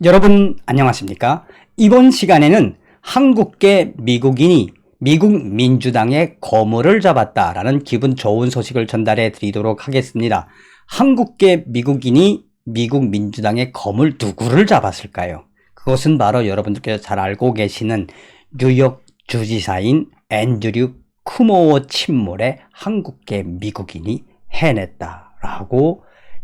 여러분 안녕하십니까? 이번 시간에는 한국계 미국인이 미국 민주당의 거물을 잡았다라는 기분 좋은 소식을 전달해 드리도록 하겠습니다. 한국계 미국인이 미국 민주당의 거물 누구를 잡았을까요? 그것은 바로 여러분들께서 잘 알고 계시는 뉴욕 주지사인 앤드류 쿠모 침몰에 한국계 미국인이 해냈다라고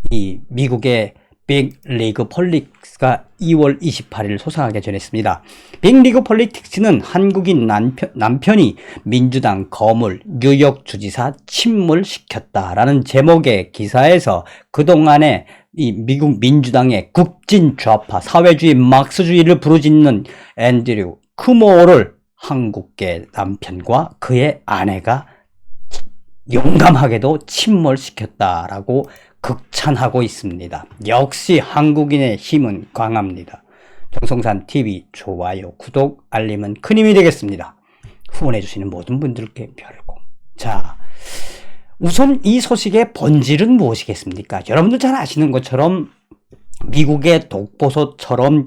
이 미국의 빅리그 폴리틱스가 2월 28일 소상하게 전했습니다. 빅리그 폴리틱스는 한국인 남편이 민주당 거물 뉴욕 주지사 침몰시켰다라는 제목의 기사에서 그동안에 이 미국 민주당의 국진 좌파 사회주의 막스주의를 부르짖는 앤드류 쿠모를 한국계 남편과 그의 아내가 용감하게도 침몰시켰다라고 극찬하고 있습니다. 역시 한국인의 힘은 강합니다. 정성산TV 좋아요, 구독, 알림은 큰 힘이 되겠습니다. 후원해주시는 모든 분들께 별고. 자, 우선 이 소식의 본질은 무엇이겠습니까? 여러분들 잘 아시는 것처럼 미국의 독보소처럼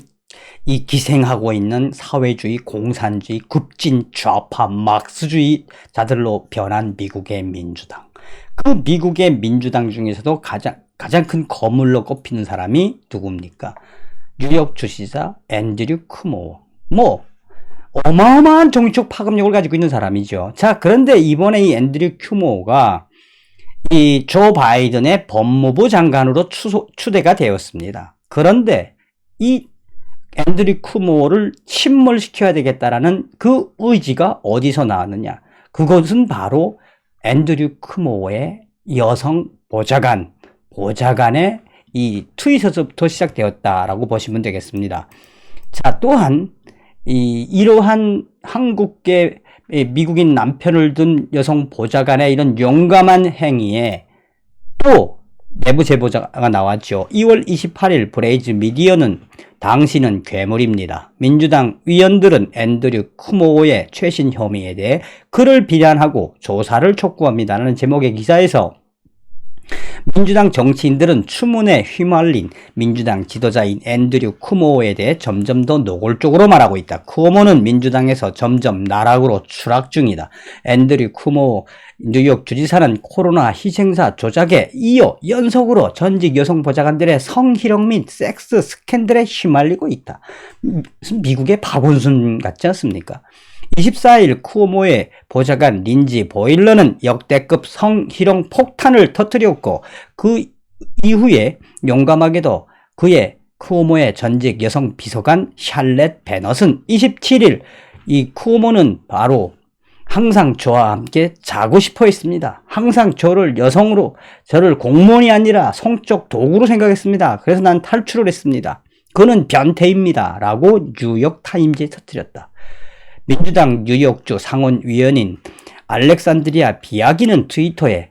이 기생하고 있는 사회주의, 공산주의, 급진 좌파, 막스주의자들로 변한 미국의 민주당. 그 미국의 민주당 중에서도 가장 큰 거물로 꼽히는 사람이 누굽니까? 뉴욕 주지사 앤드류 쿠모. 어마어마한 정치적 파급력을 가지고 있는 사람이죠. 자, 그런데 이번에 이 앤드류 쿠모가 이 조 바이든의 법무부 장관으로 추대가 되었습니다. 그런데 이 앤드류 쿠모를 침몰시켜야 되겠다라는 그 의지가 어디서 나왔느냐? 그것은 바로 앤드류 쿠모의 여성 보좌관의 이 트윗에서부터 시작되었다라고 보시면 되겠습니다. 자, 또한 이러한 한국계 미국인 남편을 둔 여성 보좌관의 이런 용감한 행위에 또 내부 제보자가 나왔죠. 2월 28일 브레이즈 미디어는 당신은 괴물입니다. 민주당 위원들은 앤드류 쿠모의 최신 혐의에 대해 그를 비난하고 조사를 촉구합니다라는 제목의 기사에서 민주당 정치인들은 추문에 휘말린 민주당 지도자인 앤드류 쿠모에 대해 점점 더 노골적으로 말하고 있다. 쿠모는 민주당에서 점점 나락으로 추락 중이다. 앤드류 쿠모 뉴욕 주지사는 코로나 희생자 조작에 이어 연속으로 전직 여성 보좌관들의 성희롱 및 섹스 스캔들에 휘말리고 있다. 미국의 박원순 같지 않습니까? 24일 쿠오모의 보좌관 린지 보일러는 역대급 성희롱 폭탄을 터뜨렸고 그 이후에 용감하게도 쿠오모의 전직 여성 비서관 샬렛 베넛은 27일 이 쿠오모는 바로 항상 저와 함께 자고 싶어 했습니다. 항상 저를 공무원이 아니라 성적 도구로 생각했습니다. 그래서 난 탈출을 했습니다. 그는 변태입니다. 라고 뉴욕 타임즈에 터뜨렸다. 민주당 뉴욕주 상원위원인 알렉산드리아 비아기는 트위터에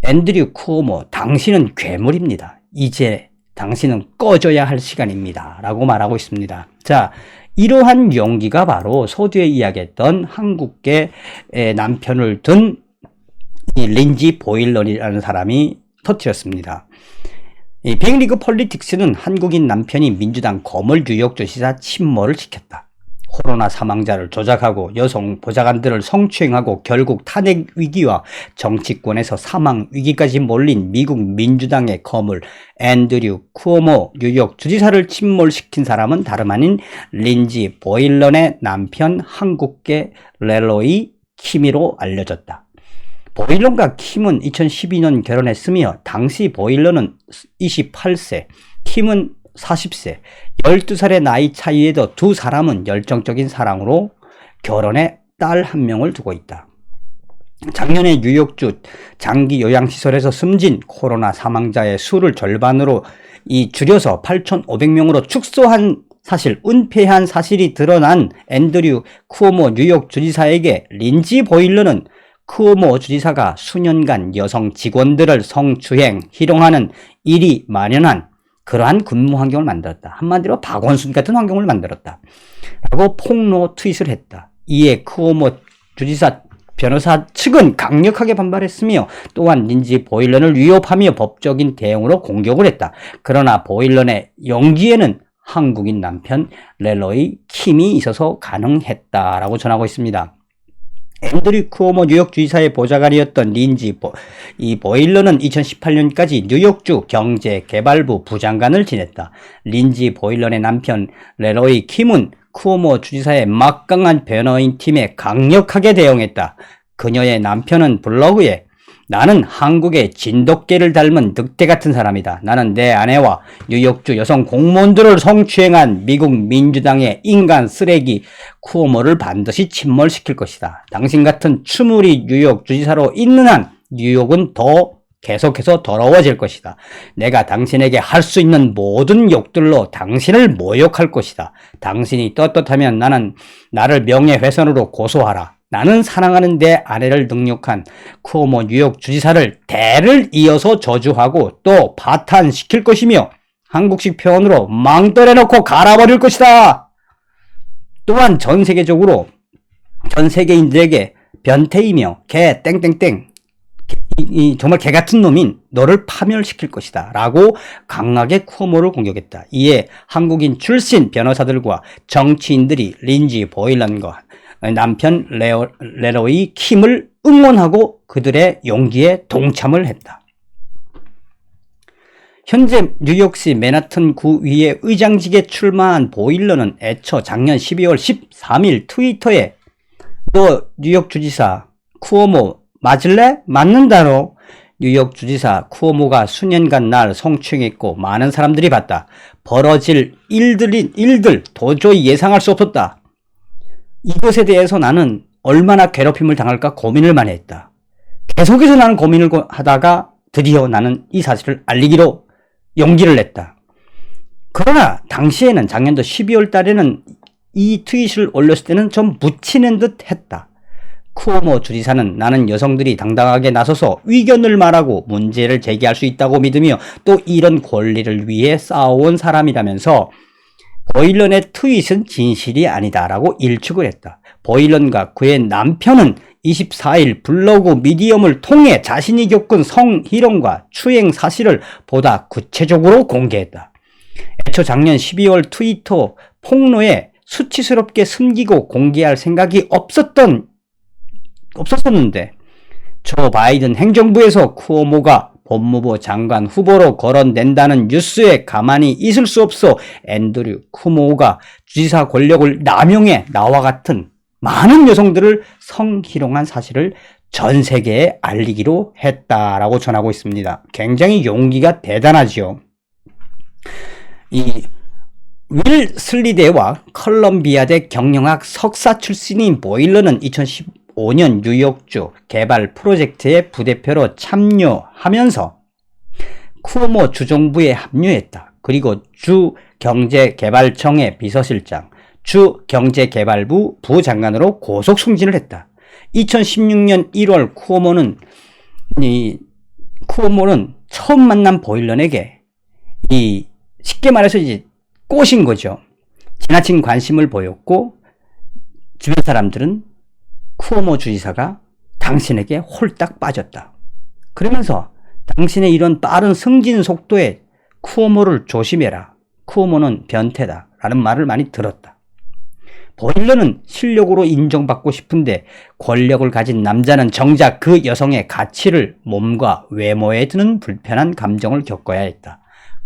앤드류 쿠오모 당신은 괴물입니다. 이제 당신은 꺼져야 할 시간입니다. 라고 말하고 있습니다. 자, 이러한 용기가 바로 서두에 이야기했던 한국계 남편을 둔 이 린지 보일런이라는 사람이 터뜨렸습니다. 이 빅리그 폴리틱스는 한국인 남편이 민주당 거물 뉴욕 주지사 침몰을 시켰다. 코로나 사망자를 조작하고 여성 보좌관들을 성추행하고 결국 탄핵 위기와 정치권에서 사망 위기까지 몰린 미국 민주당의 거물 앤드류 쿠오모 뉴욕 주지사를 침몰시킨 사람은 다름 아닌 린지 보일런의 남편 한국계 렐로이 키미로 알려졌다. 보일런과 킴은 2012년 결혼했으며 당시 보일런은 28세, 킴은 40세, 12살의 나이 차이에도 두 사람은 열정적인 사랑으로 결혼에 딸 한 명을 두고 있다. 작년에 뉴욕주 장기 요양시설에서 숨진 코로나 사망자의 수를 절반으로 줄여서 8,500명으로 축소한 사실, 은폐한 사실이 드러난 앤드류 쿠오모 뉴욕 주지사에게 린지 보일러는 쿠오모 주지사가 수년간 여성 직원들을 성추행, 희롱하는 일이 만연한 그러한 근무 환경을 만들었다. 한마디로 박원순 같은 환경을 만들었다. 라고 폭로 트윗을 했다. 이에 쿠오모 주지사 변호사 측은 강력하게 반발했으며 또한 린지 보일런을 위협하며 법적인 대응으로 공격을 했다. 그러나 보일런의 용기에는 한국인 남편 레로이 킴이 있어서 가능했다라고 전하고 있습니다. 앤드류 쿠오모 뉴욕 주지사의 보좌관이었던 린지 보일러는 2018년까지 뉴욕주 경제개발부 부장관을 지냈다. 린지 보일러의 남편 레로이 킴은 쿠오모 주지사의 막강한 변호인 팀에 강력하게 대응했다. 그녀의 남편은 블로그에 나는 한국의 진돗개를 닮은 늑대 같은 사람이다. 나는 내 아내와 뉴욕주 여성 공무원들을 성추행한 미국 민주당의 인간 쓰레기 쿠오모를 반드시 침몰시킬 것이다. 당신 같은 추물이 뉴욕 주지사로 있는 한 뉴욕은 더 계속해서 더러워질 것이다. 내가 당신에게 할 수 있는 모든 욕들로 당신을 모욕할 것이다. 당신이 떳떳하면 나를 명예훼손으로 고소하라. 나는 사랑하는 내 아내를 능욕한 쿠오모 뉴욕 주지사를 대를 이어서 저주하고 또 파탄시킬 것이며 한국식 표현으로 망떨어놓고 갈아버릴 것이다. 또한 전 세계인들에게 변태이며 개 땡땡땡 정말 개 같은 놈인 너를 파멸시킬 것이다 라고 강하게 쿠오모를 공격했다. 이에 한국인 출신 변호사들과 정치인들이 린지 보일런과 남편 레로이 킴을 응원하고 그들의 용기에 동참을 했다. 현재 뉴욕시 맨하튼 구의회 의장직에 출마한 보일러는 애초 작년 12월 13일 트위터에 너 뉴욕 주지사 쿠오모 맞을래? 맞는다로 뉴욕 주지사 쿠오모가 수년간 날 성추행했고 많은 사람들이 봤다. 벌어질 일들 도저히 예상할 수 없었다. 이것에 대해서 나는 얼마나 괴롭힘을 당할까 고민을 많이 했다. 계속해서 나는 고민을 하다가 드디어 나는 이 사실을 알리기로 용기를 냈다. 그러나 당시에는 작년도 12월 달에는 이 트윗을 올렸을 때는 좀 묻히는 듯 했다. 쿠오모 주지사는 나는 여성들이 당당하게 나서서 의견을 말하고 문제를 제기할 수 있다고 믿으며 또 이런 권리를 위해 싸워온 사람이라면서 보일런의 트윗은 진실이 아니다라고 일축을 했다. 보일런과 그의 남편은 24일 블로그 미디엄을 통해 자신이 겪은 성희롱과 추행 사실을 보다 구체적으로 공개했다. 애초 작년 12월 트위터 폭로에 수치스럽게 숨기고 공개할 생각이 없었었는데 조 바이든 행정부에서 쿠오모가 법무부 장관 후보로 거론된다는 뉴스에 가만히 있을 수 없어 앤드류 쿠오모가 주지사 권력을 남용해 나와 같은 많은 여성들을 성희롱한 사실을 전 세계에 알리기로 했다라고 전하고 있습니다. 굉장히 용기가 대단하지요. 이 윌 슬리대와 컬럼비아대 경영학 석사 출신인 보일러는 2015년 뉴욕주 개발 프로젝트의 부대표로 참여하면서 쿠오모 주정부에 합류했다. 그리고 주 경제개발청의 비서실장, 주 경제개발부 부장관으로 고속 승진을 했다. 2016년 1월 쿠오모는 처음 만난 보일런에게 쉽게 말해서 이제 꼬신 거죠. 지나친 관심을 보였고 주변 사람들은 쿠오모 주지사가 당신에게 홀딱 빠졌다. 그러면서 당신의 이런 빠른 승진 속도에 쿠오모를 조심해라. 쿠오모는 변태다. 라는 말을 많이 들었다. 보일러는 실력으로 인정받고 싶은데 권력을 가진 남자는 정작 그 여성의 가치를 몸과 외모에 드는 불편한 감정을 겪어야 했다.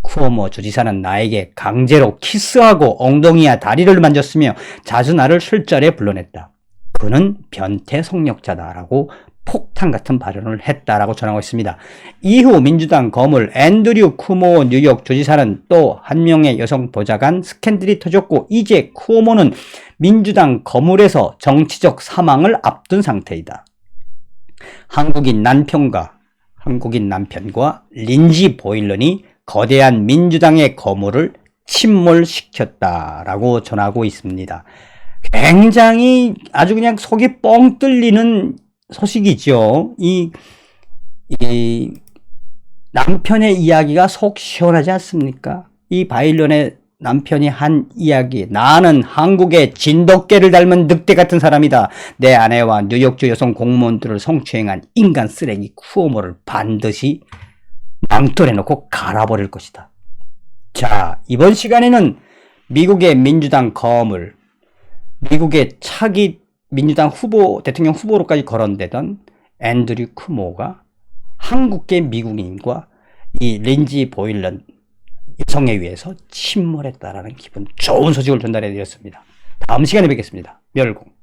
쿠오모 주지사는 나에게 강제로 키스하고 엉덩이와 다리를 만졌으며 자주 나를 술자리에 불러냈다. 그는 변태 성역자다라고 폭탄 같은 발언을 했다라고 전하고 있습니다. 이후 민주당 거물 앤드류 쿠오모 뉴욕 주지사는 또 한 명의 여성 보좌관 스캔들이 터졌고 이제 쿠오모는 민주당 거물에서 정치적 사망을 앞둔 상태이다. 한국인 남편과 린지 보일런이 거대한 민주당의 거물을 침몰시켰다라고 전하고 있습니다. 굉장히 아주 그냥 속이 뻥 뚫리는 소식이죠. 이 남편의 이야기가 속 시원하지 않습니까? 이 바일런의 남편이 한 이야기. 나는 한국의 진돗개를 닮은 늑대 같은 사람이다. 내 아내와 뉴욕주 여성 공무원들을 성추행한 인간 쓰레기 쿠오모를 반드시 망토에 놓고 갈아버릴 것이다. 자, 이번 시간에는 미국의 민주당 거물, 미국의 차기 민주당 후보, 대통령 후보로까지 거론되던 앤드류 쿠모가 한국계 미국인과 이 린지 보일런 여성에 의해서 침몰했다라는 기분 좋은 소식을 전달해 드렸습니다. 다음 시간에 뵙겠습니다. 멸공.